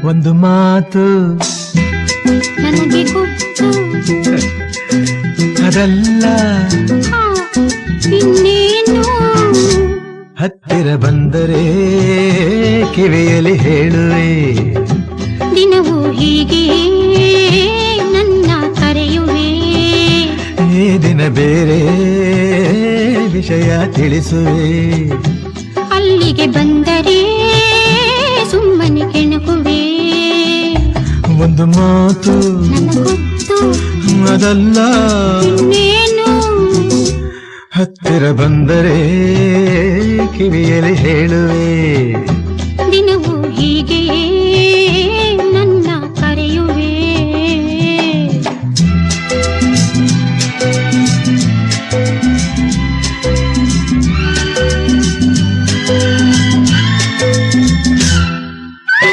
ಒಂದು ಮಾತು ನನಗೆ ಗೊತ್ತು, ಅದಲ್ಲ ಇನ್ನೇನು. ಹತ್ತಿರ ಬಂದರೆ ಕಿವಿಯಲ್ಲಿ ಹೇಳುವೆ, ದಿನವೂ ಹೀಗೆ ನನ್ನ ಕರೆಯುವೆ. ಈ ದಿನ ಬೇರೆ ವಿಷಯ ತಿಳಿಸುವೆ, ಅಲ್ಲಿಗೆ ಬಂದರೆ ಸುಮ್ಮನೆ ಕೆಣಕುವೆ. ಒಂದು ಮಾತು ನನಗೊತ್ತು, ಅದಲ್ಲ ಇನ್ನೇನು. ಹತ್ತಿರ ಬಂದರೆ ಕಿವಿಯಲ್ಲಿ ಹೇಳುವೆ.